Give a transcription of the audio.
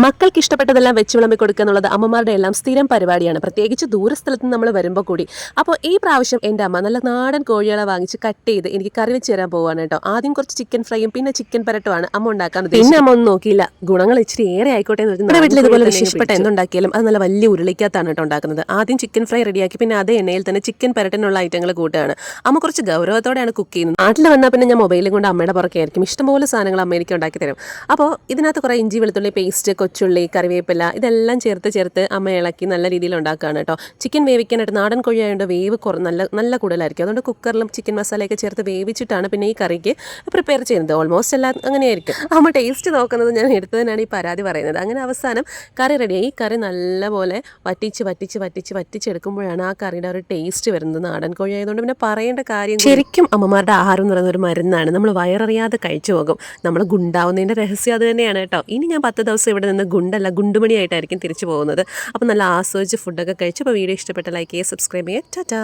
മക്കൾക്ക് ഇഷ്ടപ്പെട്ടതെല്ലാം വെച്ച് വിളമ്പി കൊടുക്കുക എന്നുള്ളത് അമ്മമാരുടെ എല്ലാം സ്ഥിരം പരിപാടിയാണ്, പ്രത്യേകിച്ച് ദൂരസ്ഥലത്ത് നിന്ന് നമ്മൾ വരുമ്പോൾ കൂടി. അപ്പോൾ ഈ പ്രാവശ്യം എൻ്റെ അമ്മ നല്ല നാടൻ കോഴികളെ വാങ്ങിച്ച് കട്ട് ചെയ്ത് എനിക്ക് കറി വെച്ച് തരാൻ പോവുകയാണ് കേട്ടോ. ആദ്യം കുറച്ച് ചിക്കൻ ഫ്രൈയും പിന്നെ ചിക്കൻ പരട്ടുമാണ് അമ്മ ഉണ്ടാക്കാൻ. പിന്നെ അമ്മ ഒന്നും നോക്കിയില്ല, ഗുണങ്ങൾ ഇച്ചിരി ഏറെ ആയിക്കോട്ടെ എന്ന് വെച്ചാൽ വീട്ടിൽ ഇതുപോലെ വിശേഷപ്പെട്ട എന്തുണ്ടാക്കിയാലും അത് നല്ല വലിയ ഉരുളിക്കകത്താണ് കേട്ടോ ഉണ്ടാക്കുന്നത്. ആദ്യം ചിക്കൻ ഫ്രൈ റെഡിയാക്കി പിന്നെ അതേ എണ്ണയിൽ തന്നെ ചിക്കൻ പരട്ടിനുള്ള ഐറ്റങ്ങൾ കൂട്ടുകയാണ്. അമ്മ കുറച്ച് ഗൗരവത്തോടെയാണ് കുക്ക് ചെയ്യുന്നത്. നാട്ടിൽ വന്നാൽ പിന്നെ ഞാൻ മൊബൈലും കൊണ്ട് അമ്മയുടെ പുറകെ ആയിരിക്കും. ഇഷ്ടംപോലെ സാധനങ്ങൾ അമ്മ എനിക്ക് ഉണ്ടാക്കി തരും. അപ്പോൾ ഇതിനകത്ത് കുറേ ഇഞ്ചി വെളുത്തുള്ളി പേസ്റ്റ്, കൊച്ചുള്ളി, കറിവേപ്പില ഇതെല്ലാം ചേർത്ത് അമ്മ ഇളക്കി നല്ല രീതിയിൽ ഉണ്ടാക്കുകയാണ് കേട്ടോ. ചിക്കൻ വേവിക്കാനായിട്ട് നാടൻ കോഴി ആയതുകൊണ്ട് വേവ് നല്ല കൂടുതലായിരിക്കും. അതുകൊണ്ട് കുക്കറിലും ചിക്കൻ മസാലയൊക്കെ ചേർത്ത് വേവിച്ചിട്ടാണ് പിന്നെ ഈ കറിക്ക് പ്രിപ്പയർ ചെയ്യുന്നത്. ഓൾമോസ്റ്റ് എല്ലാം അങ്ങനെയായിരിക്കും. അമ്മ ടേസ്റ്റ് നോക്കുന്നത് ഞാൻ എടുത്തതിനാണ് ഈ പരാതി പറയുന്നത്. അങ്ങനെ അവസാനം കറി റെഡിയായി. ഈ കറി നല്ലപോലെ വറ്റിച്ചെടുക്കുമ്പോഴാണ് ആ കറിയുടെ ഒരു ടേസ്റ്റ് വരുന്നത്. നാടൻ കോഴി ആയതുകൊണ്ട് പിന്നെ പറയേണ്ട കാര്യം. ശരിക്കും അമ്മമാരുടെ ആഹാരം എന്ന് പറയുന്ന ഒരു മരുന്നാണ്. നമ്മൾ വയററിയാതെ കഴിച്ചു പോകും. നമ്മൾ ഗുണ്ടാവുന്നതിൻ്റെ രഹസ്യം അത് തന്നെയാണ് കേട്ടോ. ഇനി ഞാൻ 10 ദിവസം ഇവിടെ നിന്ന് ഗുണ്ടുമണിയായിട്ടായിരിക്കും തിരിച്ചു പോകുന്നത്. അപ്പോൾ നല്ല ആസ്വദിച്ച് ഫുഡൊക്കെ കഴിച്ചു. അപ്പോൾ വീഡിയോ ഇഷ്ടപ്പെട്ട ലൈക്ക് ചെയ്യുക, സബ്സ്ക്രൈബ് ചെയ്യുക. ടാറ്റാ.